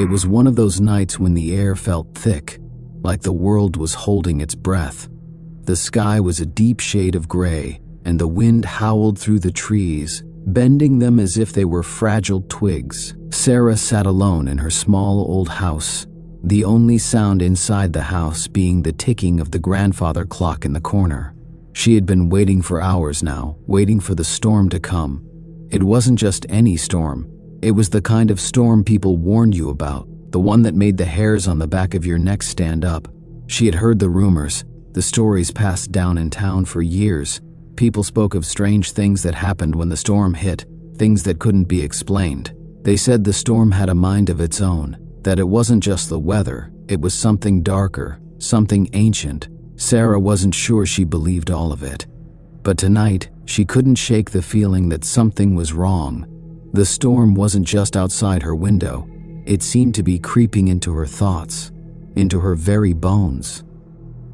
It was one of those nights when the air felt thick, like the world was holding its breath. The sky was a deep shade of gray, and the wind howled through the trees, bending them as if they were fragile twigs. Sarah sat alone in her small old house, the only sound inside the house being the ticking of the grandfather clock in the corner. She had been waiting for hours now, waiting for the storm to come. It wasn't just any storm. It was the kind of storm people warned you about, the one that made the hairs on the back of your neck stand up. She had heard the rumors, the stories passed down in town for years. People spoke of strange things that happened when the storm hit, things that couldn't be explained. They said the storm had a mind of its own, that it wasn't just the weather, it was something darker, something ancient. Sarah wasn't sure she believed all of it. But tonight, she couldn't shake the feeling that something was wrong. The storm wasn't just outside her window. It seemed to be creeping into her thoughts, into her very bones.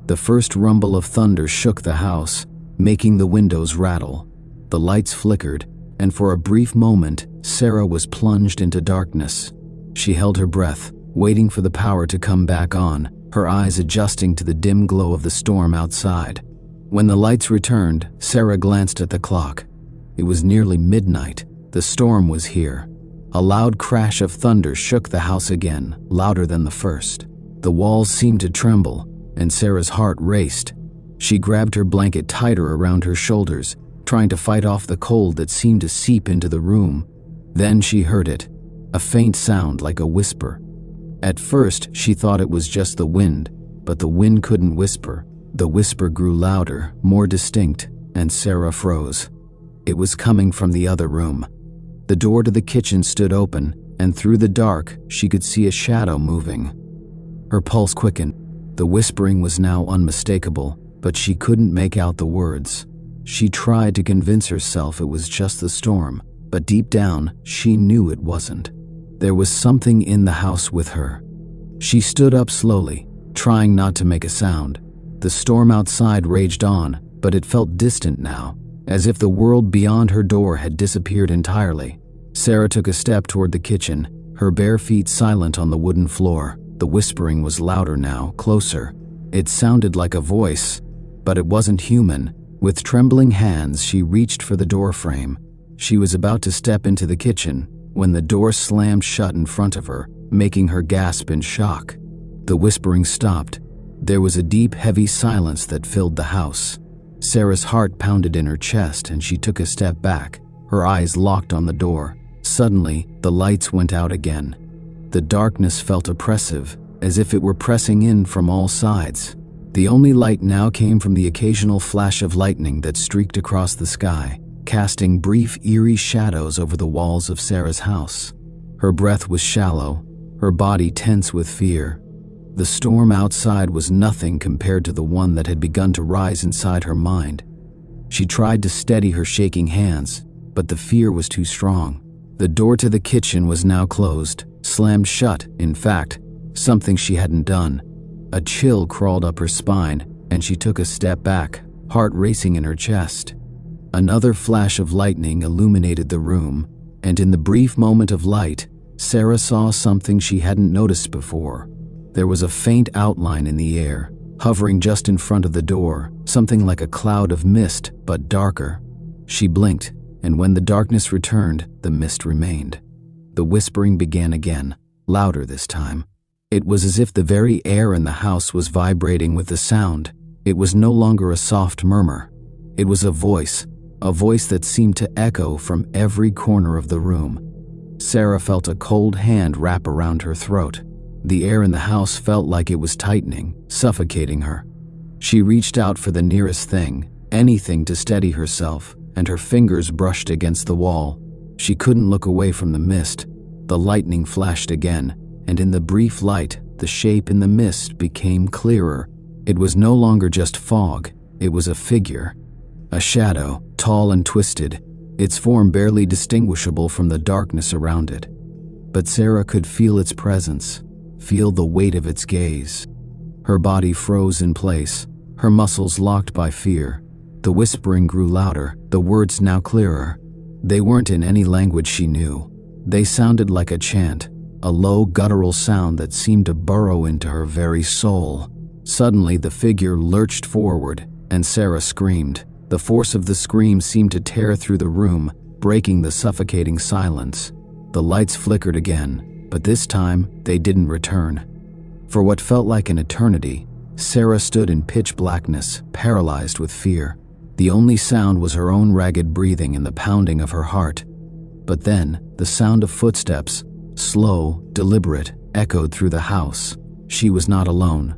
The first rumble of thunder shook the house, making the windows rattle. The lights flickered, and for a brief moment, Sarah was plunged into darkness. She held her breath, waiting for the power to come back on, her eyes adjusting to the dim glow of the storm outside. When the lights returned, Sarah glanced at the clock. It was nearly midnight. The storm was here. A loud crash of thunder shook the house again, louder than the first. The walls seemed to tremble, and Sarah's heart raced. She grabbed her blanket tighter around her shoulders, trying to fight off the cold that seemed to seep into the room. Then she heard it, a faint sound like a whisper. At first, she thought it was just the wind, but the wind couldn't whisper. The whisper grew louder, more distinct, and Sarah froze. It was coming from the other room. The door to the kitchen stood open, and through the dark, she could see a shadow moving. Her pulse quickened. The whispering was now unmistakable, but she couldn't make out the words. She tried to convince herself it was just the storm, but deep down, she knew it wasn't. There was something in the house with her. She stood up slowly, trying not to make a sound. The storm outside raged on, but it felt distant now, as if the world beyond her door had disappeared entirely. Sarah took a step toward the kitchen, her bare feet silent on the wooden floor. The whispering was louder now, closer. It sounded like a voice, but it wasn't human. With trembling hands, she reached for the door frame. She was about to step into the kitchen when the door slammed shut in front of her, making her gasp in shock. The whispering stopped. There was a deep, heavy silence that filled the house. Sarah's heart pounded in her chest and she took a step back, her eyes locked on the door. Suddenly, the lights went out again. The darkness felt oppressive, as if it were pressing in from all sides. The only light now came from the occasional flash of lightning that streaked across the sky, casting brief, eerie shadows over the walls of Sarah's house. Her breath was shallow, her body tense with fear. The storm outside was nothing compared to the one that had begun to rise inside her mind. She tried to steady her shaking hands, but the fear was too strong. The door to the kitchen was now closed, slammed shut, in fact, something she hadn't done. A chill crawled up her spine, and she took a step back, heart racing in her chest. Another flash of lightning illuminated the room, and in the brief moment of light, Sarah saw something she hadn't noticed before. There was a faint outline in the air, hovering just in front of the door, something like a cloud of mist, but darker. She blinked, and when the darkness returned, the mist remained. The whispering began again, louder this time. It was as if the very air in the house was vibrating with the sound. It was no longer a soft murmur. It was a voice that seemed to echo from every corner of the room. Sarah felt a cold hand wrap around her throat. The air in the house felt like it was tightening, suffocating her. She reached out for the nearest thing, anything to steady herself, and her fingers brushed against the wall. She couldn't look away from the mist. The lightning flashed again, and in the brief light, the shape in the mist became clearer. It was no longer just fog, it was a figure. A shadow, tall and twisted, its form barely distinguishable from the darkness around it. But Sarah could feel its presence, feel the weight of its gaze. Her body froze in place, her muscles locked by fear. The whispering grew louder, the words now clearer. They weren't in any language she knew. They sounded like a chant, a low guttural sound that seemed to burrow into her very soul. Suddenly, the figure lurched forward, and Sarah screamed. The force of the scream seemed to tear through the room, breaking the suffocating silence. The lights flickered again, but this time they didn't return. For what felt like an eternity, Sarah stood in pitch blackness, paralyzed with fear. The only sound was her own ragged breathing and the pounding of her heart. But then, the sound of footsteps, slow, deliberate, echoed through the house. She was not alone.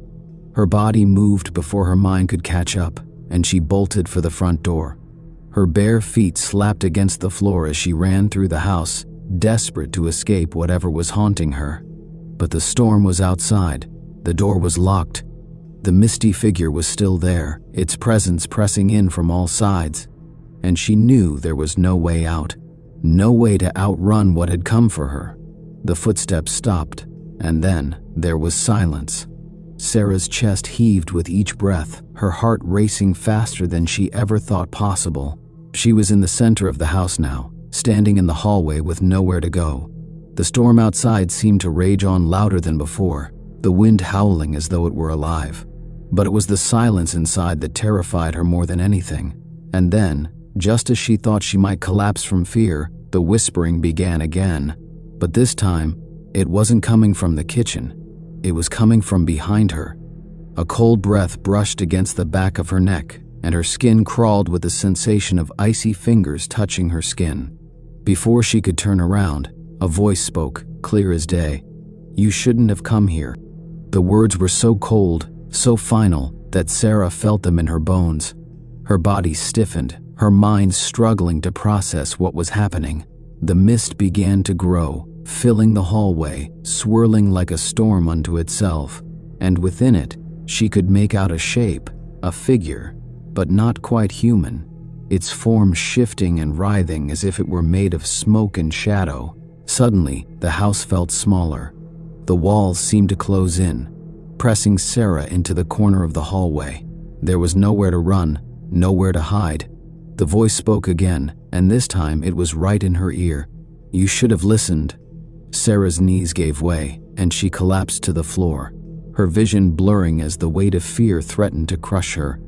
Her body moved before her mind could catch up, and she bolted for the front door. Her bare feet slapped against the floor as she ran through the house, desperate to escape whatever was haunting her. But the storm was outside. The door was locked. The misty figure was still there, its presence pressing in from all sides. And she knew there was no way out, no way to outrun what had come for her. The footsteps stopped, and then there was silence. Sarah's chest heaved with each breath, her heart racing faster than she ever thought possible. She was in the center of the house now, standing in the hallway with nowhere to go. The storm outside seemed to rage on louder than before, the wind howling as though it were alive. But it was the silence inside that terrified her more than anything. And then, just as she thought she might collapse from fear, the whispering began again. But this time, it wasn't coming from the kitchen. It was coming from behind her. A cold breath brushed against the back of her neck, and her skin crawled with the sensation of icy fingers touching her skin. Before she could turn around, a voice spoke, clear as day. "You shouldn't have come here." The words were so cold, so final, that Sarah felt them in her bones. Her body stiffened, her mind struggling to process what was happening. The mist began to grow, filling the hallway, swirling like a storm unto itself. And within it, she could make out a shape, a figure, but not quite human. Its form shifting and writhing as if it were made of smoke and shadow. Suddenly, the house felt smaller. The walls seemed to close in, pressing Sarah into the corner of the hallway. There was nowhere to run, nowhere to hide. The voice spoke again, and this time it was right in her ear. "You should have listened." Sarah's knees gave way, and she collapsed to the floor, her vision blurring as the weight of fear threatened to crush her.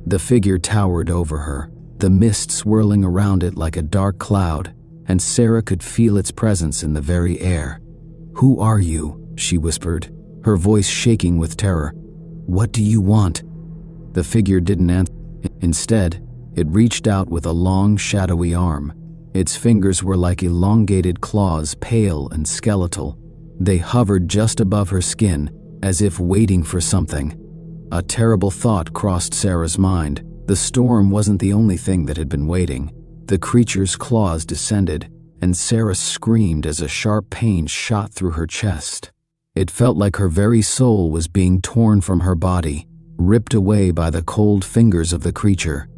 The figure towered over her, the mist swirling around it like a dark cloud, and Sarah could feel its presence in the very air. "Who are you?" she whispered, her voice shaking with terror. "What do you want?" The figure didn't answer. Instead, it reached out with a long, shadowy arm. Its fingers were like elongated claws, pale and skeletal. They hovered just above her skin, as if waiting for something. A terrible thought crossed Sarah's mind. The storm wasn't the only thing that had been waiting. The creature's claws descended, and Sarah screamed as a sharp pain shot through her chest. It felt like her very soul was being torn from her body, ripped away by the cold fingers of the creature.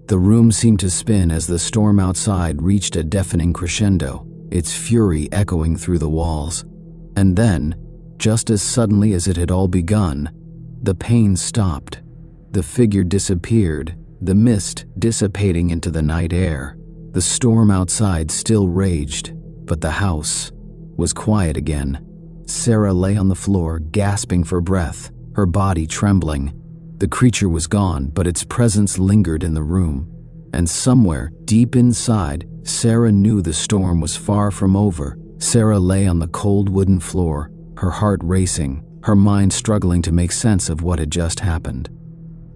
The room seemed to spin as the storm outside reached a deafening crescendo, its fury echoing through the walls. And then, just as suddenly as it had all begun, the pain stopped. The figure disappeared, the mist dissipating into the night air. The storm outside still raged, but the house was quiet again. Sarah lay on the floor, gasping for breath, her body trembling. The creature was gone, but its presence lingered in the room. And somewhere, deep inside, Sarah knew the storm was far from over. Sarah lay on the cold wooden floor, her heart racing, her mind struggling to make sense of what had just happened.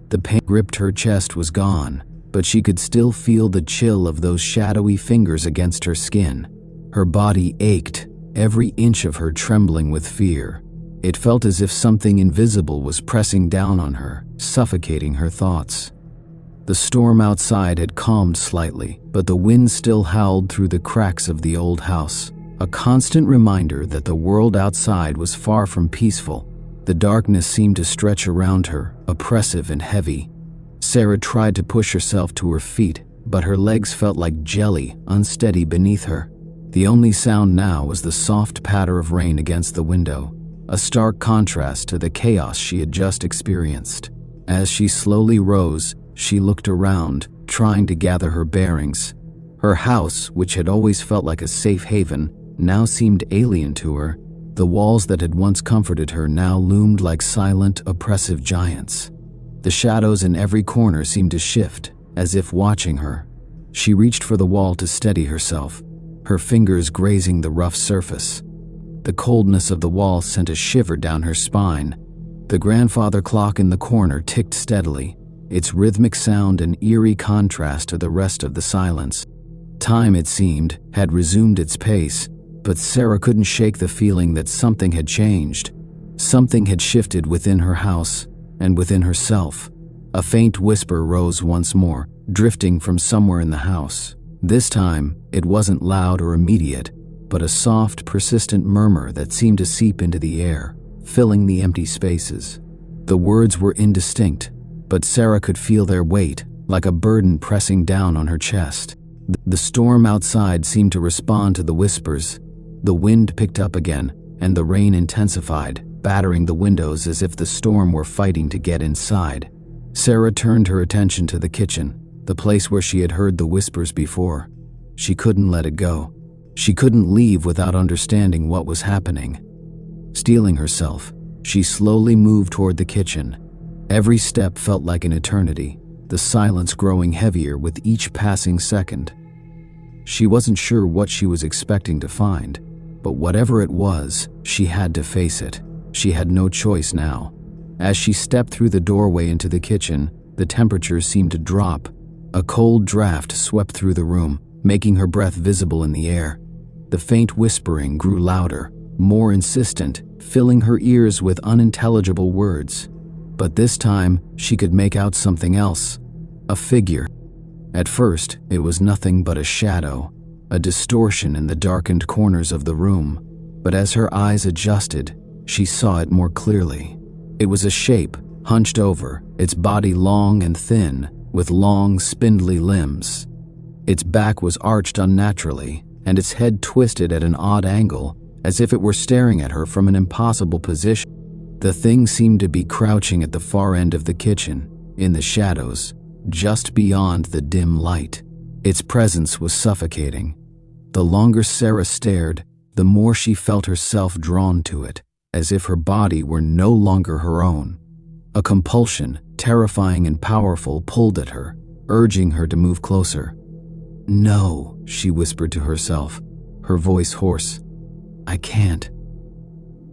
The pain gripped her chest was gone, but she could still feel the chill of those shadowy fingers against her skin. Her body ached, every inch of her trembling with fear. It felt as if something invisible was pressing down on her, suffocating her thoughts. The storm outside had calmed slightly, but the wind still howled through the cracks of the old house, a constant reminder that the world outside was far from peaceful. The darkness seemed to stretch around her, oppressive and heavy. Sarah tried to push herself to her feet, but her legs felt like jelly, unsteady beneath her. The only sound now was the soft patter of rain against the window, a stark contrast to the chaos she had just experienced. As she slowly rose, she looked around, trying to gather her bearings. Her house, which had always felt like a safe haven, now seemed alien to her. The walls that had once comforted her now loomed like silent, oppressive giants. The shadows in every corner seemed to shift, as if watching her. She reached for the wall to steady herself, her fingers grazing the rough surface. The coldness of the wall sent a shiver down her spine. The grandfather clock in the corner ticked steadily, its rhythmic sound an eerie contrast to the rest of the silence. Time, it seemed, had resumed its pace, but Sarah couldn't shake the feeling that something had changed. Something had shifted within her house and within herself. A faint whisper rose once more, drifting from somewhere in the house. This time, it wasn't loud or immediate, but a soft, persistent murmur that seemed to seep into the air, filling the empty spaces. The words were indistinct, but Sarah could feel their weight, like a burden pressing down on her chest. The storm outside seemed to respond to the whispers. The wind picked up again, and the rain intensified, battering the windows as if the storm were fighting to get inside. Sarah turned her attention to the kitchen, the place where she had heard the whispers before. She couldn't let it go. She couldn't leave without understanding what was happening. Steeling herself, she slowly moved toward the kitchen. Every step felt like an eternity, the silence growing heavier with each passing second. She wasn't sure what she was expecting to find, but whatever it was, she had to face it. She had no choice now. As she stepped through the doorway into the kitchen, the temperature seemed to drop. A cold draft swept through the room, making her breath visible in the air. The faint whispering grew louder, more insistent, filling her ears with unintelligible words. But this time, she could make out something else. A figure. At first, it was nothing but a shadow, a distortion in the darkened corners of the room. But as her eyes adjusted, she saw it more clearly. It was a shape, hunched over, its body long and thin, with long, spindly limbs. Its back was arched unnaturally, and its head twisted at an odd angle, as if it were staring at her from an impossible position. The thing seemed to be crouching at the far end of the kitchen, in the shadows, just beyond the dim light. Its presence was suffocating. The longer Sarah stared, the more she felt herself drawn to it, as if her body were no longer her own. A compulsion, terrifying and powerful, pulled at her, urging her to move closer. "No," she whispered to herself, her voice hoarse. "I can't.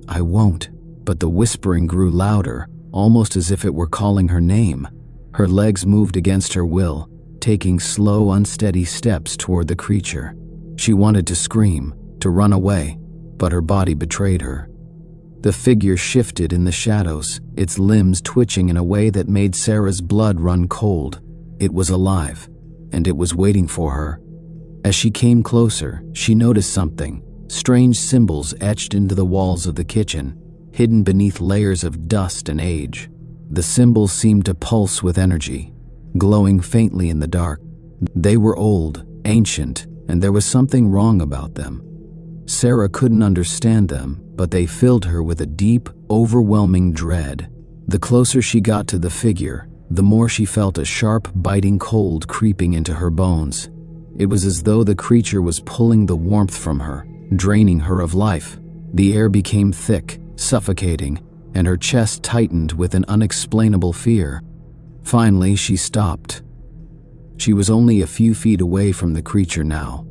I won't." But the whispering grew louder, almost as if it were calling her name. Her legs moved against her will, taking slow, unsteady steps toward the creature. She wanted to scream, to run away, but her body betrayed her. The figure shifted in the shadows, its limbs twitching in a way that made Sarah's blood run cold. It was alive, and it was waiting for her. As she came closer, she noticed something, strange symbols etched into the walls of the kitchen, hidden beneath layers of dust and age. The symbols seemed to pulse with energy, glowing faintly in the dark. They were old, ancient, and there was something wrong about them. Sarah couldn't understand them, but they filled her with a deep, overwhelming dread. The closer she got to the figure, the more she felt a sharp, biting cold creeping into her bones. It was as though the creature was pulling the warmth from her, draining her of life. The air became thick, suffocating, and her chest tightened with an unexplainable fear. Finally, she stopped. She was only a few feet away from the creature now.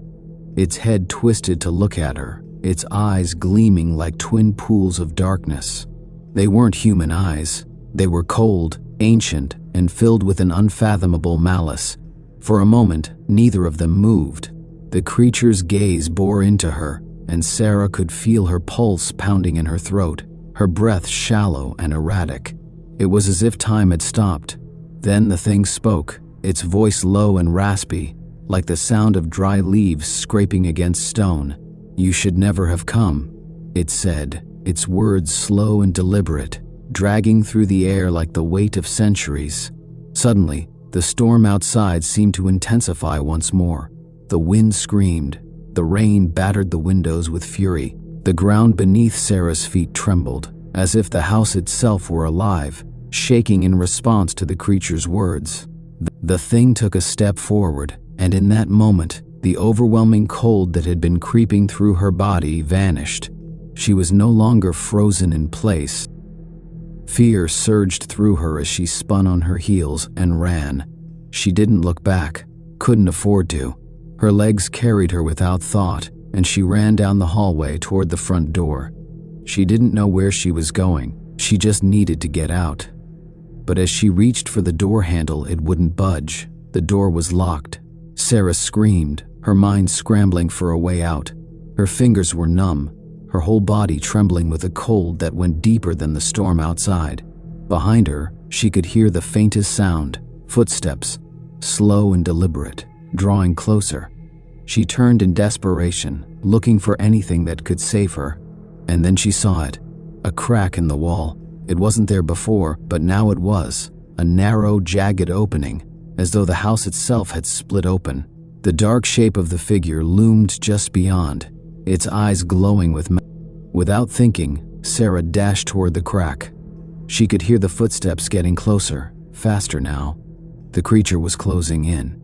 Its head twisted to look at her, its eyes gleaming like twin pools of darkness. They weren't human eyes. They were cold, ancient, and filled with an unfathomable malice. For a moment, neither of them moved. The creature's gaze bore into her, and Sarah could feel her pulse pounding in her throat, her breath shallow and erratic. It was as if time had stopped. Then the thing spoke, its voice low and raspy, like the sound of dry leaves scraping against stone. "You should never have come," it said, its words slow and deliberate, dragging through the air like the weight of centuries. Suddenly, the storm outside seemed to intensify once more. The wind screamed. The rain battered the windows with fury. The ground beneath Sarah's feet trembled, as if the house itself were alive, shaking in response to the creature's words. The thing took a step forward, and in that moment, the overwhelming cold that had been creeping through her body vanished. She was no longer frozen in place. Fear surged through her as she spun on her heels and ran. She didn't look back, couldn't afford to. Her legs carried her without thought, and she ran down the hallway toward the front door. She didn't know where she was going, she just needed to get out. But as she reached for the door handle, it wouldn't budge. The door was locked. Sarah screamed, her mind scrambling for a way out. Her fingers were numb, her whole body trembling with a cold that went deeper than the storm outside. Behind her, she could hear the faintest sound, footsteps, slow and deliberate, drawing closer. She turned in desperation, looking for anything that could save her. And then she saw it, a crack in the wall. It wasn't there before, but now it was, a narrow, jagged opening, as though the house itself had split open. The dark shape of the figure loomed just beyond, its eyes glowing with Without thinking, Sarah dashed toward the crack. She could hear the footsteps getting closer, faster now. The creature was closing in.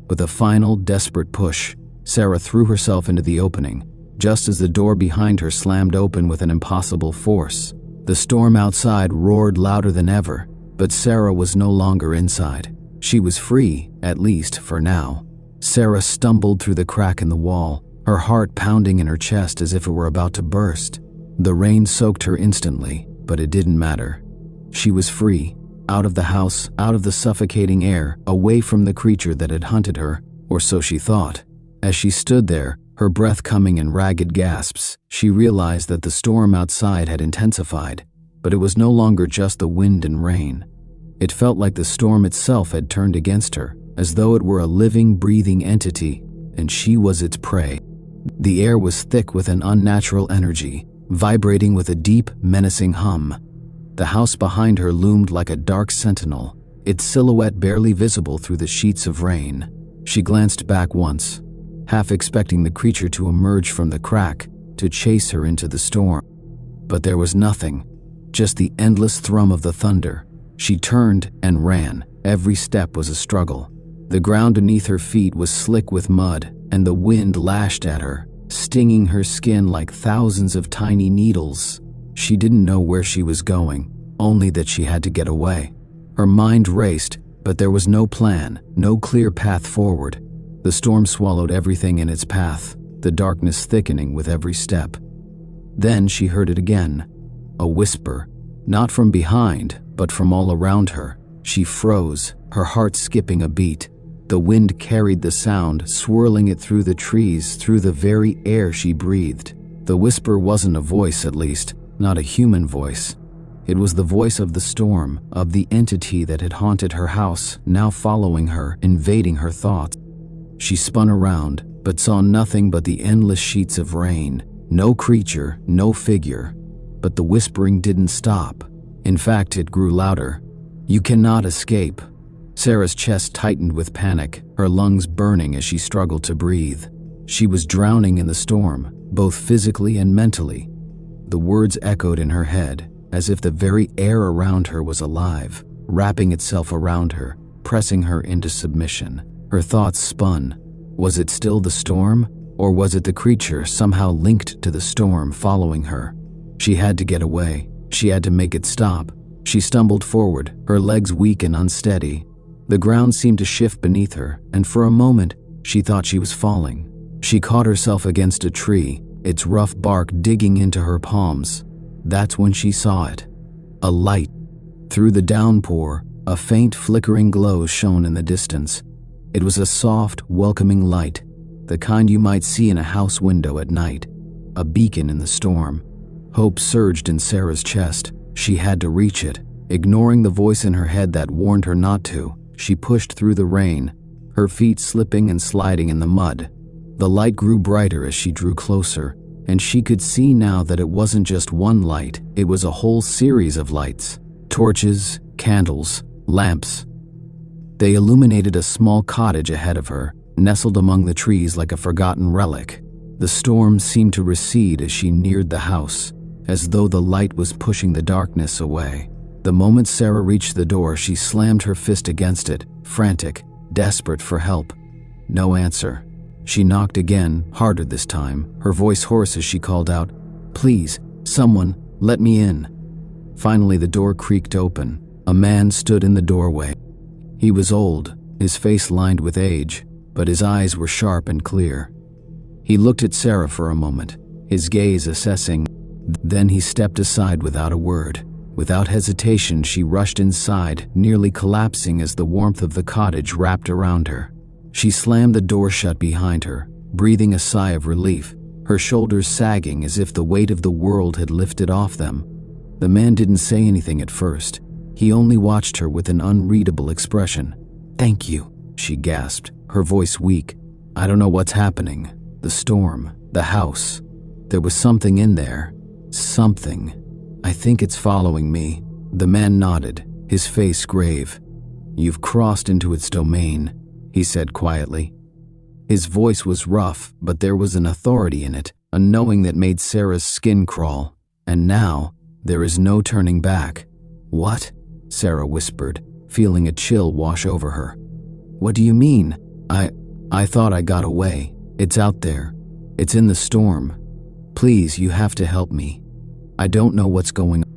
With a final, desperate push, Sarah threw herself into the opening, just as the door behind her slammed open with an impossible force. The storm outside roared louder than ever, but Sarah was no longer inside. She was free, at least for now. Sarah stumbled through the crack in the wall, her heart pounding in her chest as if it were about to burst. The rain soaked her instantly, but it didn't matter. She was free, out of the house, out of the suffocating air, away from the creature that had hunted her, or so she thought. As she stood there, her breath coming in ragged gasps, she realized that the storm outside had intensified, but it was no longer just the wind and rain. It felt like the storm itself had turned against her, as though it were a living, breathing entity, and she was its prey. The air was thick with an unnatural energy, vibrating with a deep, menacing hum. The house behind her loomed like a dark sentinel, its silhouette barely visible through the sheets of rain. She glanced back once, half expecting the creature to emerge from the crack, to chase her into the storm. But there was nothing, just the endless thrum of the thunder. She turned and ran. Every step was a struggle. The ground beneath her feet was slick with mud, and the wind lashed at her, stinging her skin like thousands of tiny needles. She didn't know where she was going, only that she had to get away. Her mind raced, but there was no plan, no clear path forward. The storm swallowed everything in its path, the darkness thickening with every step. Then she heard it again, a whisper, not from behind, but from all around her. She froze, her heart skipping a beat. The wind carried the sound, swirling it through the trees, through the very air she breathed. The whisper wasn't a voice, at least, not a human voice. It was the voice of the storm, of the entity that had haunted her house, now following her, invading her thoughts. She spun around, but saw nothing but the endless sheets of rain. No creature, no figure. But the whispering didn't stop. In fact, it grew louder. "You cannot escape." Sarah's chest tightened with panic, her lungs burning as she struggled to breathe. She was drowning in the storm, both physically and mentally. The words echoed in her head, as if the very air around her was alive, wrapping itself around her, pressing her into submission. Her thoughts spun. Was it still the storm, or was it the creature somehow linked to the storm following her? She had to get away. She had to make it stop. She stumbled forward, her legs weak and unsteady. The ground seemed to shift beneath her, and for a moment, she thought she was falling. She caught herself against a tree, its rough bark digging into her palms. That's when she saw it. A light. Through the downpour, a faint flickering glow shone in the distance. It was a soft, welcoming light, the kind you might see in a house window at night, a beacon in the storm. Hope surged in Sarah's chest. She had to reach it. Ignoring the voice in her head that warned her not to, she pushed through the rain, her feet slipping and sliding in the mud. The light grew brighter as she drew closer, and she could see now that it wasn't just one light, it was a whole series of lights. Torches, candles, lamps. They illuminated a small cottage ahead of her, nestled among the trees like a forgotten relic. The storm seemed to recede as she neared the house, as though the light was pushing the darkness away. The moment Sarah reached the door, she slammed her fist against it, frantic, desperate for help. No answer. She knocked again, harder this time, her voice hoarse as she called out, Please, someone, let me in." Finally, the door creaked open. A man stood in the doorway. He was old, his face lined with age, but his eyes were sharp and clear. He looked at Sarah for a moment, his gaze assessing. Then he stepped aside without a word. Without hesitation, she rushed inside, nearly collapsing as the warmth of the cottage wrapped around her. She slammed the door shut behind her, breathing a sigh of relief, her shoulders sagging as if the weight of the world had lifted off them. The man didn't say anything at first. He only watched her with an unreadable expression. "Thank you," she gasped, her voice weak. "I don't know what's happening. The storm, the house. There was something in there. Something. I think it's following me." The man nodded, his face grave. "You've crossed into its domain," he said quietly. His voice was rough, but there was an authority in it, a knowing that made Sarah's skin crawl. And now, there is no turning back. "What?" Sarah whispered, feeling a chill wash over her. "What do you mean? I thought I got away. It's out there. It's in the storm. Please, you have to help me. I don't know what's going on."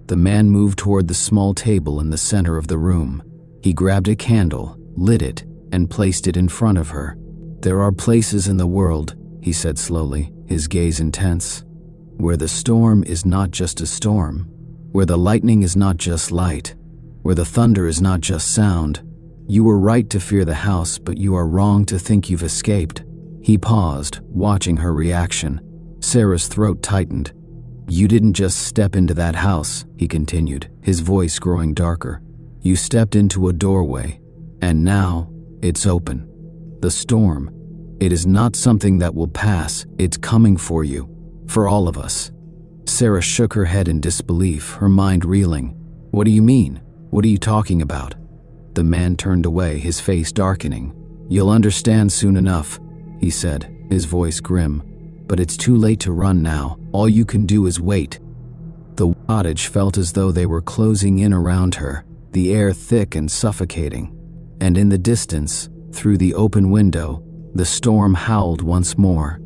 The man moved toward the small table in the center of the room. He grabbed a candle, lit it, and placed it in front of her. "There are places in the world," he said slowly, his gaze intense, "where the storm is not just a storm, where the lightning is not just light, where the thunder is not just sound. You were right to fear the house, but you are wrong to think you've escaped." He paused, watching her reaction. Sarah's throat tightened. "You didn't just step into that house," he continued, his voice growing darker. "You stepped into a doorway, and now it's open. The storm, it is not something that will pass, it's coming for you, for all of us." Sarah shook her head in disbelief, her mind reeling. "What do you mean? What are you talking about?" The man turned away, his face darkening. "You'll understand soon enough," he said, his voice grim. "But it's too late to run now. All you can do is wait." The cottage felt as though they were closing in around her, the air thick and suffocating. And in the distance, through the open window, the storm howled once more.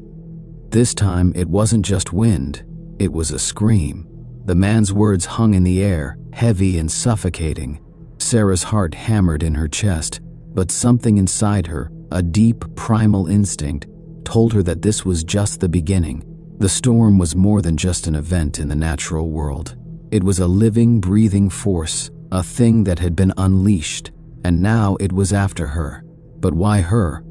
This time, it wasn't just wind, it was a scream. The man's words hung in the air, heavy and suffocating. Sarah's heart hammered in her chest, but something inside her, a deep, primal instinct, told her that this was just the beginning. The storm was more than just an event in the natural world. It was a living, breathing force, a thing that had been unleashed, and now it was after her. But why her?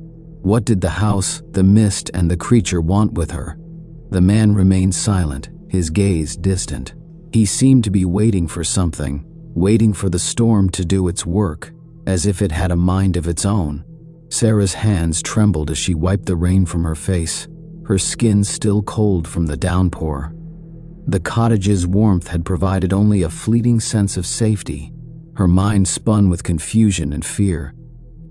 What did the house, the mist, and the creature want with her? The man remained silent, his gaze distant. He seemed to be waiting for something, waiting for the storm to do its work, as if it had a mind of its own. Sarah's hands trembled as she wiped the rain from her face, her skin still cold from the downpour. The cottage's warmth had provided only a fleeting sense of safety. Her mind spun with confusion and fear.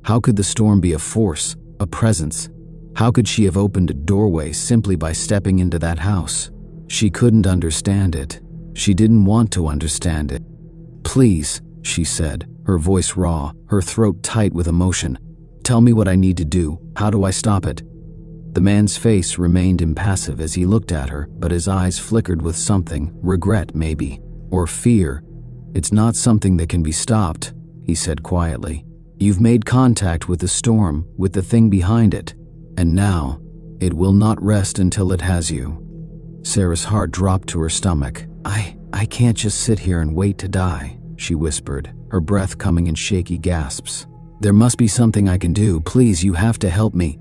How could the storm be a force, a presence? How could she have opened a doorway simply by stepping into that house? She couldn't understand it. She didn't want to understand it. "Please," she said, her voice raw, her throat tight with emotion. "Tell me what I need to do. How do I stop it?" The man's face remained impassive as he looked at her, but his eyes flickered with something, regret maybe, or fear. "It's not something that can be stopped," he said quietly. "You've made contact with the storm, with the thing behind it, and now, it will not rest until it has you." Sarah's heart dropped to her stomach. I can't just sit here and wait to die," she whispered, her breath coming in shaky gasps. "There must be something I can do. Please, you have to help me."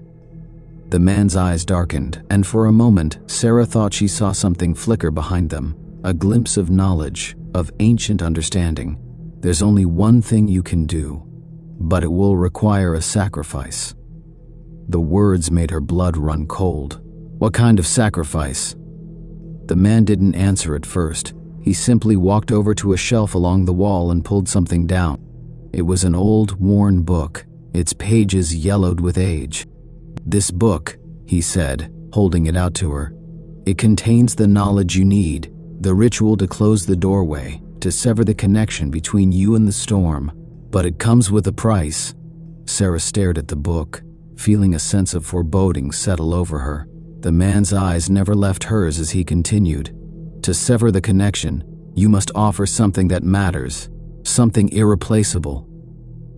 The man's eyes darkened, and for a moment, Sarah thought she saw something flicker behind them, a glimpse of knowledge, of ancient understanding. "There's only one thing you can do, but it will require a sacrifice." The words made her blood run cold. "What kind of sacrifice?" The man didn't answer at first. He simply walked over to a shelf along the wall and pulled something down. It was an old, worn book, its pages yellowed with age. "This book," he said, holding it out to her. "It contains the knowledge you need, the ritual to close the doorway, to sever the connection between you and the storm. But it comes with a price." Sarah stared at the book, feeling a sense of foreboding settle over her. The man's eyes never left hers as he continued. To sever the connection, you must offer something that matters, something irreplaceable."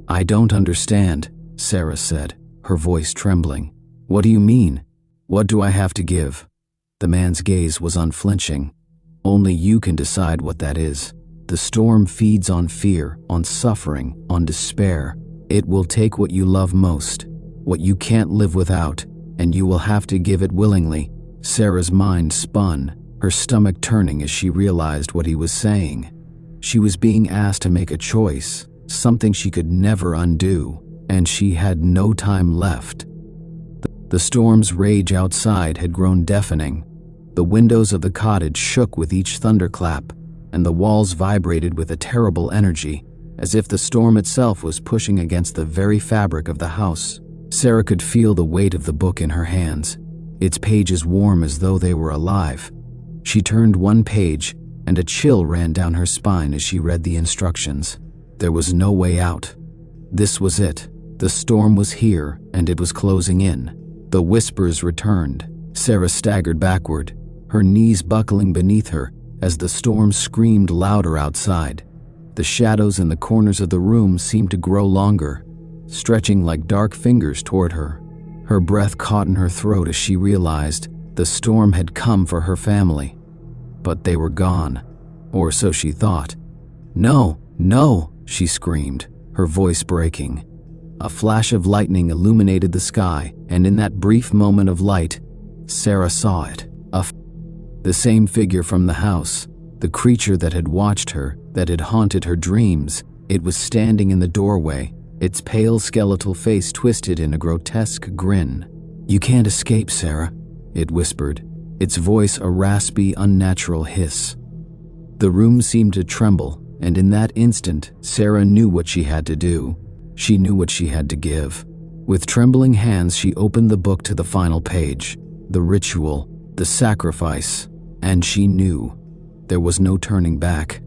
"I don't understand," Sarah said, her voice trembling. "What do you mean? What do I have to give?" The man's gaze was unflinching. "Only you can decide what that is. The storm feeds on fear, on suffering, on despair. It will take what you love most, what you can't live without, and you will have to give it willingly." Sarah's mind spun, her stomach turning as she realized what he was saying. She was being asked to make a choice, something she could never undo, and she had no time left. The storm's rage outside had grown deafening. The windows of the cottage shook with each thunderclap, and the walls vibrated with a terrible energy, as if the storm itself was pushing against the very fabric of the house. Sarah could feel the weight of the book in her hands, its pages warm as though they were alive. She turned one page, and a chill ran down her spine as she read the instructions. There was no way out. This was it. The storm was here, and it was closing in. The whispers returned. Sarah staggered backward, her knees buckling beneath her as the storm screamed louder outside. The shadows in the corners of the room seemed to grow longer, stretching like dark fingers toward her. Her breath caught in her throat as she realized the storm had come for her family. But they were gone, or so she thought. "No, no," she screamed, her voice breaking. A flash of lightning illuminated the sky, and in that brief moment of light, Sarah saw it. The same figure from the house, the creature that had watched her, that had haunted her dreams. It was standing in the doorway, its pale skeletal face twisted in a grotesque grin. "You can't escape, Sarah," it whispered, its voice a raspy, unnatural hiss. The room seemed to tremble, and in that instant, Sarah knew what she had to do. She knew what she had to give. With trembling hands, she opened the book to the final page. The ritual, the sacrifice, and she knew. There was no turning back.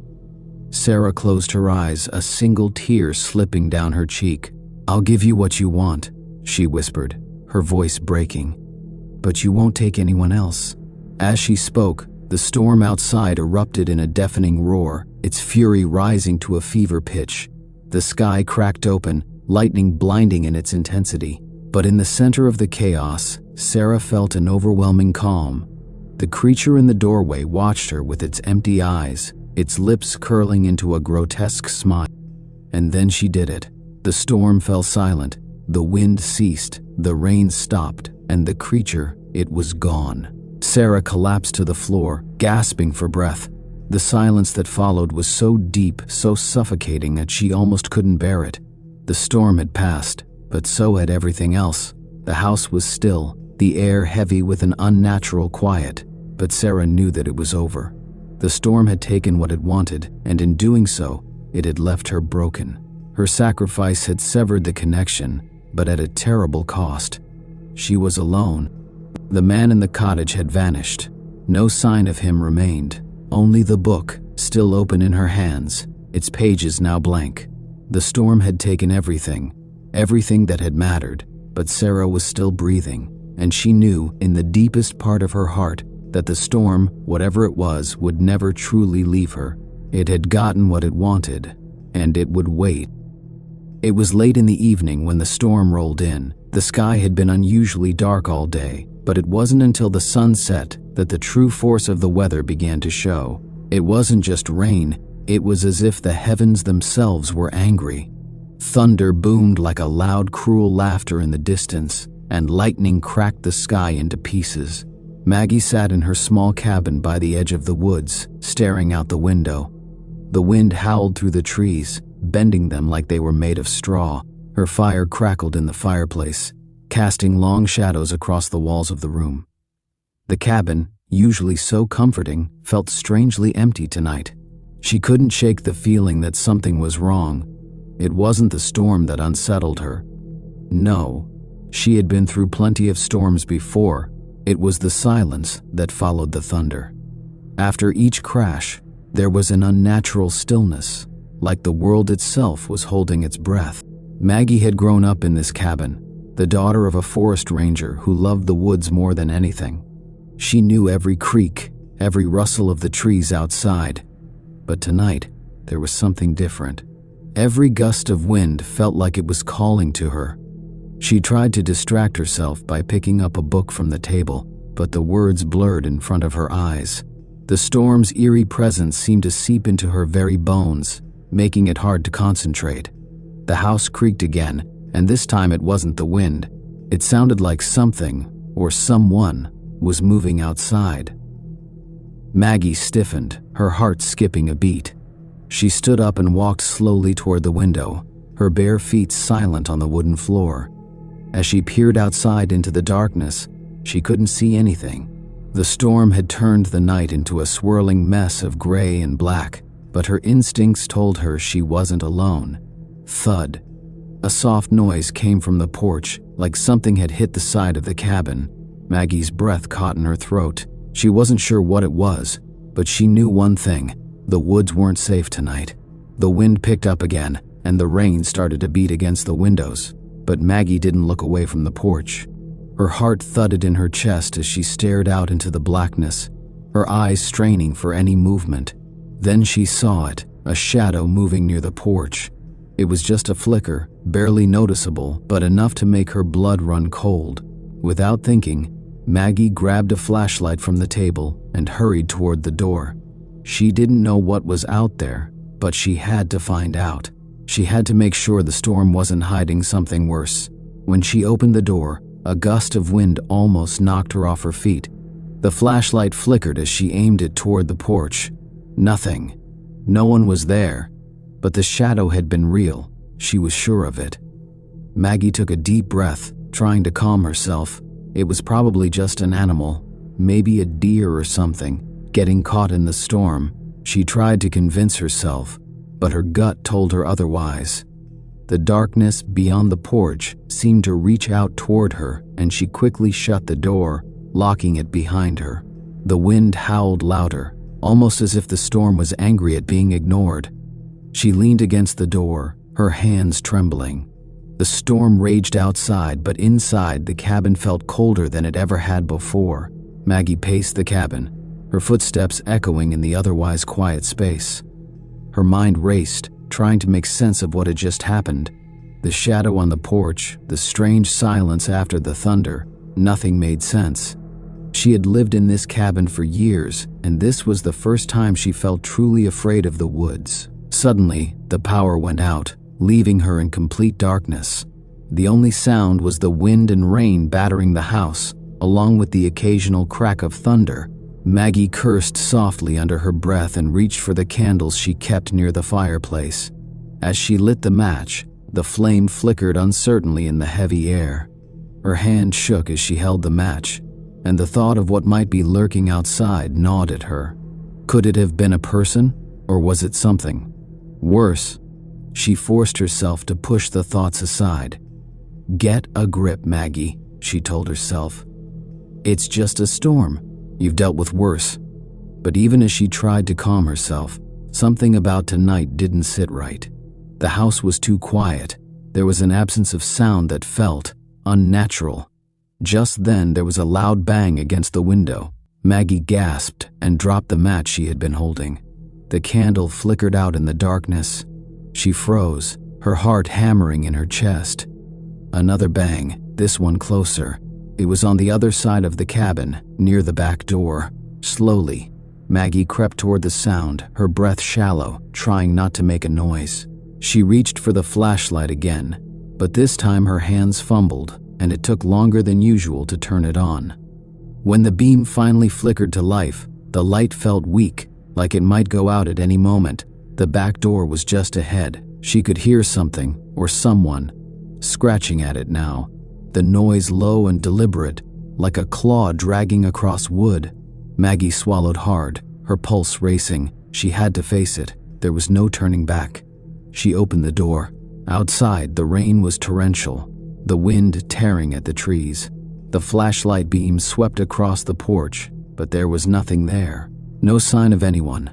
Sarah closed her eyes, a single tear slipping down her cheek. "I'll give you what you want," she whispered, her voice breaking. "But you won't take anyone else." As she spoke, the storm outside erupted in a deafening roar, its fury rising to a fever pitch. The sky cracked open, lightning blinding in its intensity. But in the center of the chaos, Sarah felt an overwhelming calm. The creature in the doorway watched her with its empty eyes, its lips curling into a grotesque smile. And then she did it. The storm fell silent, the wind ceased, the rain stopped, and the creature, it was gone. Sarah collapsed to the floor, gasping for breath. The silence that followed was so deep, so suffocating that she almost couldn't bear it. The storm had passed, but so had everything else. The house was still, the air heavy with an unnatural quiet, but Sarah knew that it was over. The storm had taken what it wanted, and in doing so, it had left her broken. Her sacrifice had severed the connection, but at a terrible cost. She was alone. The man in the cottage had vanished. No sign of him remained. Only the book, still open in her hands, its pages now blank. The storm had taken everything that had mattered, but Sarah was still breathing, and she knew, in the deepest part of her heart, that the storm, whatever it was, would never truly leave her. It had gotten what it wanted, and it would wait. It was late in the evening when the storm rolled in. The sky had been unusually dark all day, but it wasn't until the sun set that the true force of the weather began to show. It wasn't just rain, it was as if the heavens themselves were angry. Thunder boomed like a loud, cruel laughter in the distance, and lightning cracked the sky into pieces. Maggie sat in her small cabin by the edge of the woods, staring out the window. The wind howled through the trees, bending them like they were made of straw. Her fire crackled in the fireplace, casting long shadows across the walls of the room. The cabin, usually so comforting, felt strangely empty tonight. She couldn't shake the feeling that something was wrong. It wasn't the storm that unsettled her. No, she had been through plenty of storms before. It was the silence that followed the thunder. After each crash, there was an unnatural stillness, like the world itself was holding its breath. Maggie had grown up in this cabin, the daughter of a forest ranger who loved the woods more than anything. She knew every creak, every rustle of the trees outside. But tonight, there was something different. Every gust of wind felt like it was calling to her. She tried to distract herself by picking up a book from the table, but the words blurred in front of her eyes. The storm's eerie presence seemed to seep into her very bones, making it hard to concentrate. The house creaked again, and this time it wasn't the wind. It sounded like something, or someone, was moving outside. Maggie stiffened, her heart skipping a beat. She stood up and walked slowly toward the window, her bare feet silent on the wooden floor. As she peered outside into the darkness, she couldn't see anything. The storm had turned the night into a swirling mess of gray and black, but her instincts told her she wasn't alone. Thud. A soft noise came from the porch, like something had hit the side of the cabin. Maggie's breath caught in her throat. She wasn't sure what it was, but she knew one thing. The woods weren't safe tonight. The wind picked up again, and the rain started to beat against the windows, but Maggie didn't look away from the porch. Her heart thudded in her chest as she stared out into the blackness, her eyes straining for any movement. Then she saw it, a shadow moving near the porch. It was just a flicker, barely noticeable, but enough to make her blood run cold. Without thinking, Maggie grabbed a flashlight from the table and hurried toward the door. She didn't know what was out there, but she had to find out. She had to make sure the storm wasn't hiding something worse. When she opened the door, a gust of wind almost knocked her off her feet. The flashlight flickered as she aimed it toward the porch. Nothing. No one was there. But the shadow had been real. She was sure of it. Maggie took a deep breath, trying to calm herself. It was probably just an animal, maybe a deer or something, getting caught in the storm. She tried to convince herself, but her gut told her otherwise. The darkness beyond the porch seemed to reach out toward her, and she quickly shut the door, locking it behind her. The wind howled louder, almost as if the storm was angry at being ignored. She leaned against the door, her hands trembling. The storm raged outside, but inside the cabin felt colder than it ever had before. Maggie paced the cabin, her footsteps echoing in the otherwise quiet space. Her mind raced, trying to make sense of what had just happened. The shadow on the porch, the strange silence after the thunder, nothing made sense. She had lived in this cabin for years, and this was the first time she felt truly afraid of the woods. Suddenly, the power went out, leaving her in complete darkness. The only sound was the wind and rain battering the house, along with the occasional crack of thunder. Maggie cursed softly under her breath and reached for the candles she kept near the fireplace. As she lit the match, the flame flickered uncertainly in the heavy air. Her hand shook as she held the match, and the thought of what might be lurking outside gnawed at her. Could it have been a person, or was it something worse? She forced herself to push the thoughts aside. "Get a grip, Maggie," she told herself. "It's just a storm. You've dealt with worse." But even as she tried to calm herself, something about tonight didn't sit right. The house was too quiet. There was an absence of sound that felt unnatural. Just then there was a loud bang against the window. Maggie gasped and dropped the match she had been holding. The candle flickered out in the darkness. She froze, her heart hammering in her chest. Another bang, this one closer. It was on the other side of the cabin, near the back door. Slowly, Maggie crept toward the sound, her breath shallow, trying not to make a noise. She reached for the flashlight again, but this time her hands fumbled, and it took longer than usual to turn it on. When the beam finally flickered to life, the light felt weak, like it might go out at any moment. The back door was just ahead. She could hear something, or someone, scratching at it now. The noise low and deliberate, like a claw dragging across wood. Maggie swallowed hard, her pulse racing. She had to face it. There was no turning back. She opened the door. Outside, the rain was torrential, the wind tearing at the trees. The flashlight beam swept across the porch, but there was nothing there. No sign of anyone.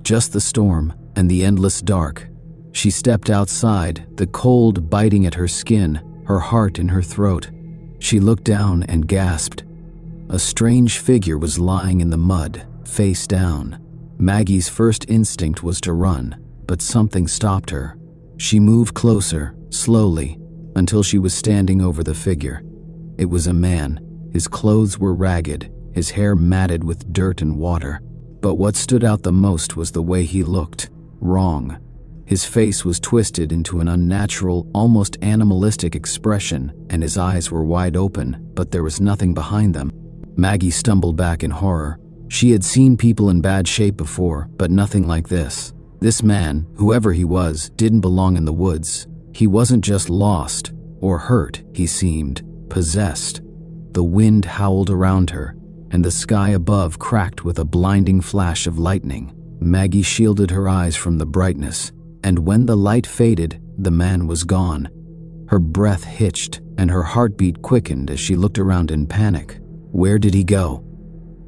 Just the storm and the endless dark. She stepped outside, the cold biting at her skin, her heart in her throat. She looked down and gasped. A strange figure was lying in the mud, face down. Maggie's first instinct was to run, but something stopped her. She moved closer, slowly, until she was standing over the figure. It was a man. His clothes were ragged, his hair matted with dirt and water. But what stood out the most was the way he looked. Wrong. His face was twisted into an unnatural, almost animalistic expression, and his eyes were wide open, but there was nothing behind them. Maggie stumbled back in horror. She had seen people in bad shape before, but nothing like this. This man, whoever he was, didn't belong in the woods. He wasn't just lost or hurt, he seemed possessed. The wind howled around her, and the sky above cracked with a blinding flash of lightning. Maggie shielded her eyes from the brightness, and when the light faded, the man was gone. Her breath hitched, and her heartbeat quickened as she looked around in panic. Where did he go?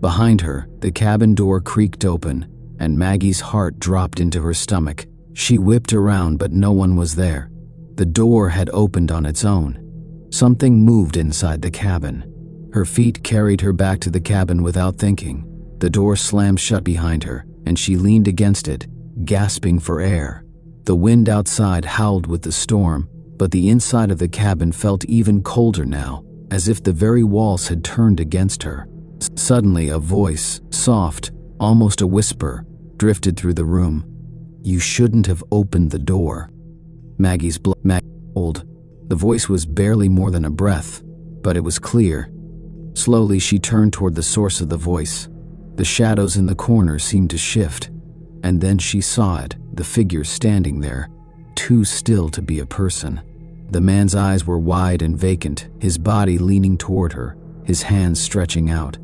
Behind her, the cabin door creaked open, and Maggie's heart dropped into her stomach. She whipped around, but no one was there. The door had opened on its own. Something moved inside the cabin. Her feet carried her back to the cabin without thinking. The door slammed shut behind her, and she leaned against it, gasping for air. The wind outside howled with the storm, but the inside of the cabin felt even colder now, as if the very walls had turned against her. Suddenly, a voice, soft, almost a whisper, drifted through the room. "You shouldn't have opened the door." Maggie's blood cold. The voice was barely more than a breath, but it was clear. Slowly, she turned toward the source of the voice. The shadows in the corner seemed to shift, and then she saw it, the figure standing there, too still to be a person. The man's eyes were wide and vacant, his body leaning toward her, his hands stretching out.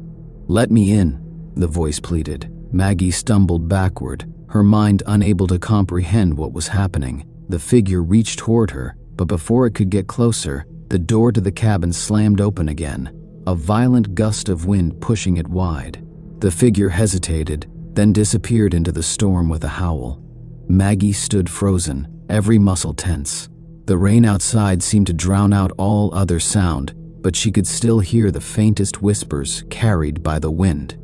"Let me in," the voice pleaded. Maggie stumbled backward, her mind unable to comprehend what was happening. The figure reached toward her, but before it could get closer, the door to the cabin slammed open again, a violent gust of wind pushing it wide. The figure hesitated, then disappeared into the storm with a howl. Maggie stood frozen, every muscle tense. The rain outside seemed to drown out all other sound, but she could still hear the faintest whispers carried by the wind.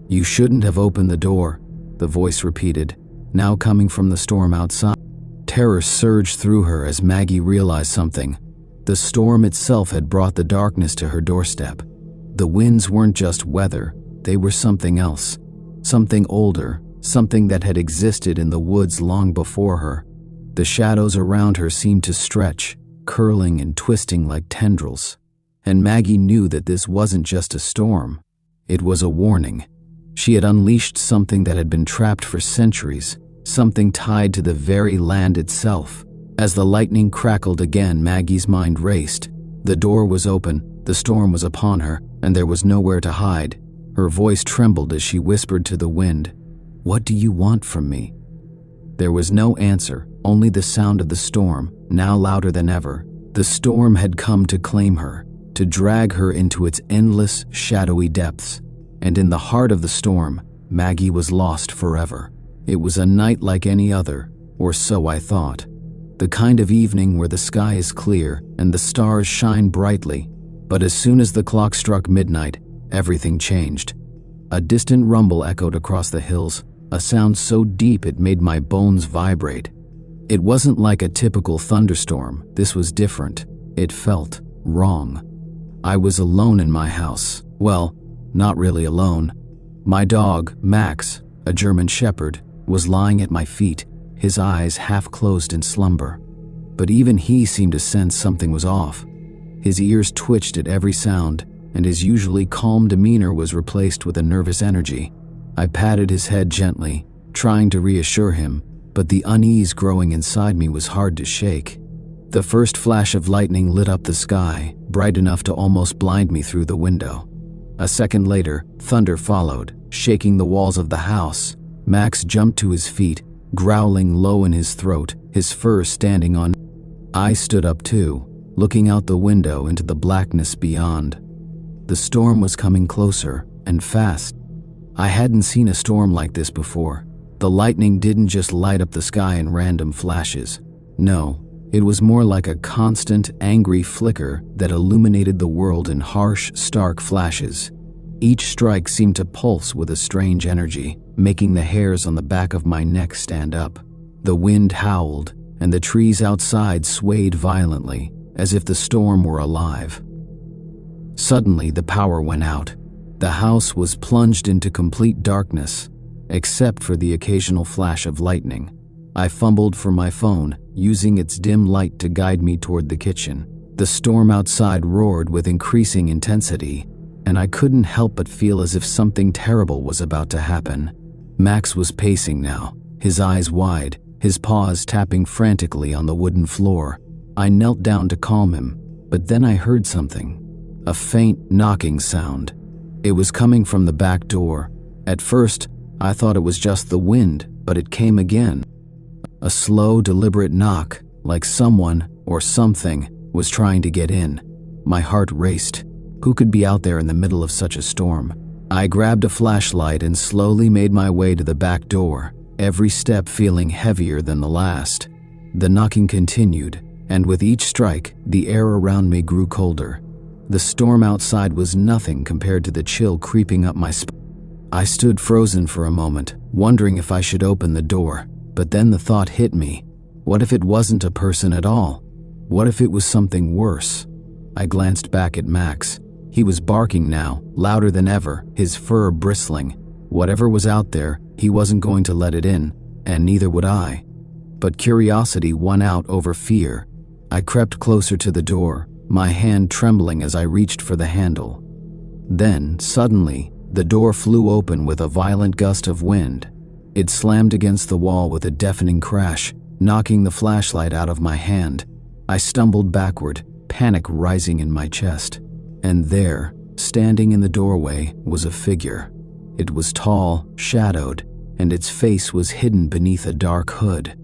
"You shouldn't have opened the door," the voice repeated, now coming from the storm outside. Terror surged through her as Maggie realized something. The storm itself had brought the darkness to her doorstep. The winds weren't just weather, they were something else. Something older, something that had existed in the woods long before her. The shadows around her seemed to stretch, curling and twisting like tendrils. And Maggie knew that this wasn't just a storm. It was a warning. She had unleashed something that had been trapped for centuries, something tied to the very land itself. As the lightning crackled again, Maggie's mind raced. The door was open, the storm was upon her, and there was nowhere to hide. Her voice trembled as she whispered to the wind, "What do you want from me?" There was no answer, only the sound of the storm, now louder than ever. The storm had come to claim her, to drag her into its endless, shadowy depths. And in the heart of the storm, Maggie was lost forever. It was a night like any other, or so I thought. The kind of evening where the sky is clear and the stars shine brightly. But as soon as the clock struck midnight, everything changed. A distant rumble echoed across the hills, a sound so deep it made my bones vibrate. It wasn't like a typical thunderstorm, this was different. It felt wrong. I was alone in my house. Well, not really alone. My dog, Max, a German shepherd, was lying at my feet, his eyes half closed in slumber. But even he seemed to sense something was off. His ears twitched at every sound, and his usually calm demeanor was replaced with a nervous energy. I patted his head gently, trying to reassure him, but the unease growing inside me was hard to shake. The first flash of lightning lit up the sky, bright enough to almost blind me through the window. A second later, thunder followed, shaking the walls of the house. Max jumped to his feet, growling low in his throat, his fur standing on. I stood up too, looking out the window into the blackness beyond. The storm was coming closer, and fast. I hadn't seen a storm like this before. The lightning didn't just light up the sky in random flashes. No, it was more like a constant, angry flicker that illuminated the world in harsh, stark flashes. Each strike seemed to pulse with a strange energy, making the hairs on the back of my neck stand up. The wind howled, and the trees outside swayed violently, as if the storm were alive. Suddenly, the power went out. The house was plunged into complete darkness, except for the occasional flash of lightning. I fumbled for my phone, using its dim light to guide me toward the kitchen. The storm outside roared with increasing intensity, and I couldn't help but feel as if something terrible was about to happen. Max was pacing now, his eyes wide, his paws tapping frantically on the wooden floor. I knelt down to calm him, but then I heard something. A faint knocking sound. It was coming from the back door. At first, I thought it was just the wind, but it came again. A slow, deliberate knock, like someone or something was trying to get in. My heart raced. Who could be out there in the middle of such a storm? I grabbed a flashlight and slowly made my way to the back door, every step feeling heavier than the last. The knocking continued, and with each strike, the air around me grew colder. The storm outside was nothing compared to the chill creeping up my spine. I stood frozen for a moment, wondering if I should open the door, but then the thought hit me. What if it wasn't a person at all? What if it was something worse? I glanced back at Max. He was barking now, louder than ever, his fur bristling. Whatever was out there, he wasn't going to let it in, and neither would I. But curiosity won out over fear. I crept closer to the door, my hand trembling as I reached for the handle. Then, suddenly, the door flew open with a violent gust of wind. It slammed against the wall with a deafening crash, knocking the flashlight out of my hand. I stumbled backward, panic rising in my chest. And there, standing in the doorway, was a figure. It was tall, shadowed, and its face was hidden beneath a dark hood.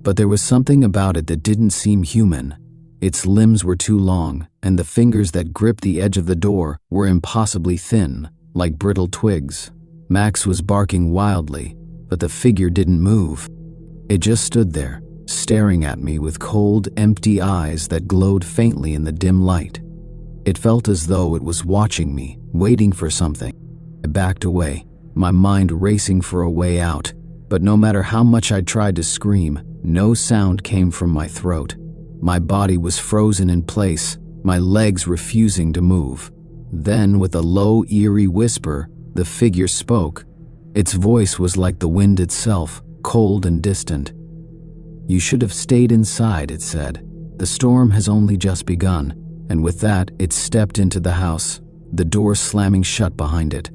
But there was something about it that didn't seem human. Its limbs were too long, and the fingers that gripped the edge of the door were impossibly thin, like brittle twigs. Max was barking wildly, but the figure didn't move. It just stood there, staring at me with cold, empty eyes that glowed faintly in the dim light. It felt as though it was watching me, waiting for something. I backed away, my mind racing for a way out, but no matter how much I tried to scream, no sound came from my throat. My body was frozen in place, my legs refusing to move. Then, with a low, eerie whisper, the figure spoke. Its voice was like the wind itself, cold and distant. "You should have stayed inside," it said. "The storm has only just begun." And with that, it stepped into the house, the door slamming shut behind it.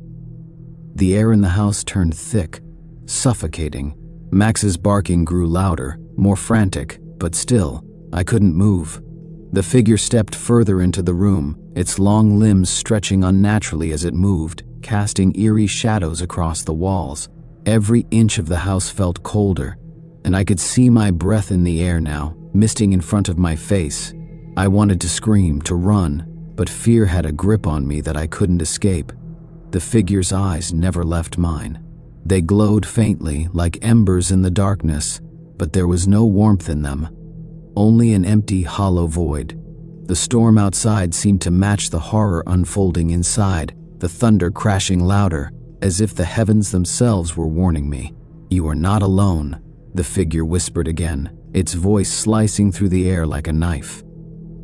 The air in the house turned thick, suffocating. Max's barking grew louder, more frantic, but still, I couldn't move. The figure stepped further into the room, its long limbs stretching unnaturally as it moved, casting eerie shadows across the walls. Every inch of the house felt colder, and I could see my breath in the air now, misting in front of my face. I wanted to scream, to run, but fear had a grip on me that I couldn't escape. The figure's eyes never left mine. They glowed faintly, like embers in the darkness, but there was no warmth in them. Only an empty, hollow void. The storm outside seemed to match the horror unfolding inside, the thunder crashing louder, as if the heavens themselves were warning me. "You are not alone," the figure whispered again, its voice slicing through the air like a knife.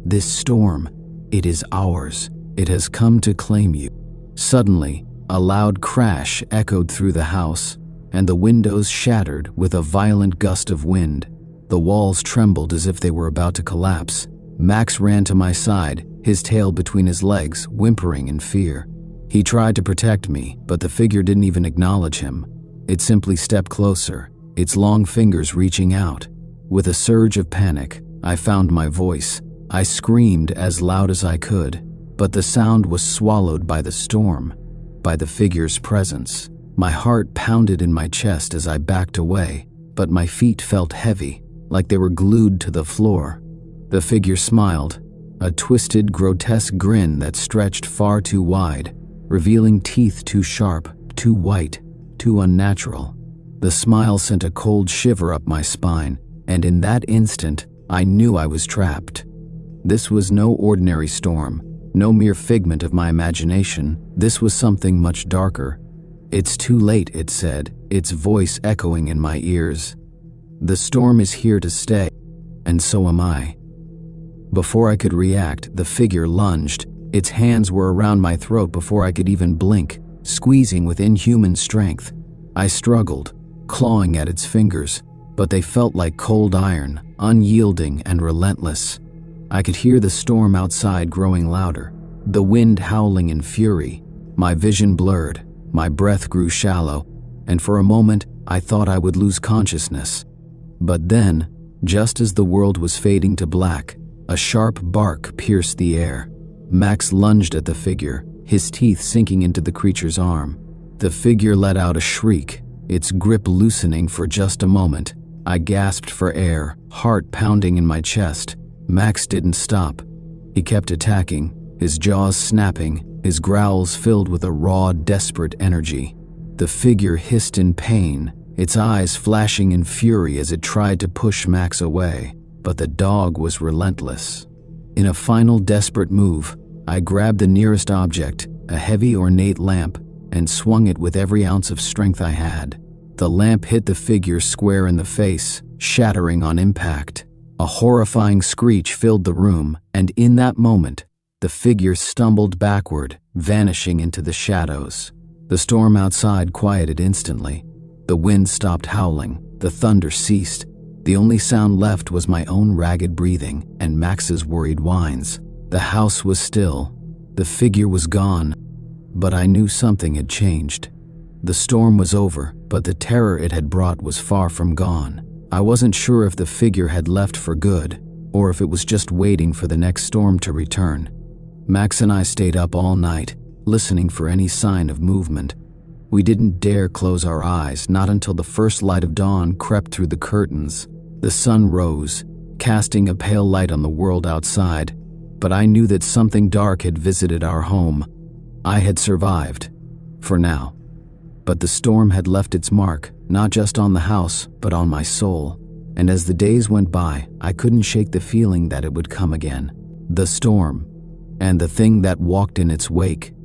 "This storm, it is ours. It has come to claim you." Suddenly, a loud crash echoed through the house, and the windows shattered with a violent gust of wind. The walls trembled as if they were about to collapse. Max ran to my side, his tail between his legs, whimpering in fear. He tried to protect me, but the figure didn't even acknowledge him. It simply stepped closer, its long fingers reaching out. With a surge of panic, I found my voice. I screamed as loud as I could, but the sound was swallowed by the storm, by the figure's presence. My heart pounded in my chest as I backed away, but my feet felt heavy, like they were glued to the floor. The figure smiled, a twisted, grotesque grin that stretched far too wide, revealing teeth too sharp, too white, too unnatural. The smile sent a cold shiver up my spine, and in that instant, I knew I was trapped. This was no ordinary storm. No mere figment of my imagination, this was something much darker. "It's too late," it said, its voice echoing in my ears. "The storm is here to stay, and so am I." Before I could react, the figure lunged. Its hands were around my throat before I could even blink, squeezing with inhuman strength. I struggled, clawing at its fingers, but they felt like cold iron, unyielding and relentless. I could hear the storm outside growing louder, the wind howling in fury. My vision blurred, my breath grew shallow, and for a moment I thought I would lose consciousness. But then, just as the world was fading to black, a sharp bark pierced the air. Max lunged at the figure, his teeth sinking into the creature's arm. The figure let out a shriek, its grip loosening for just a moment. I gasped for air, heart pounding in my chest. Max didn't stop. He kept attacking, his jaws snapping, his growls filled with a raw, desperate energy. The figure hissed in pain, its eyes flashing in fury as it tried to push Max away, but the dog was relentless. In a final desperate move, I grabbed the nearest object, a heavy ornate lamp, and swung it with every ounce of strength I had. The lamp hit the figure square in the face, shattering on impact. A horrifying screech filled the room, and in that moment, the figure stumbled backward, vanishing into the shadows. The storm outside quieted instantly. The wind stopped howling, the thunder ceased. The only sound left was my own ragged breathing and Max's worried whines. The house was still. The figure was gone. But I knew something had changed. The storm was over, but the terror it had brought was far from gone. I wasn't sure if the figure had left for good, or if it was just waiting for the next storm to return. Max and I stayed up all night, listening for any sign of movement. We didn't dare close our eyes, not until the first light of dawn crept through the curtains. The sun rose, casting a pale light on the world outside, but I knew that something dark had visited our home. I had survived, for now. But the storm had left its mark, not just on the house, but on my soul. And as the days went by, I couldn't shake the feeling that it would come again. The storm, and the thing that walked in its wake.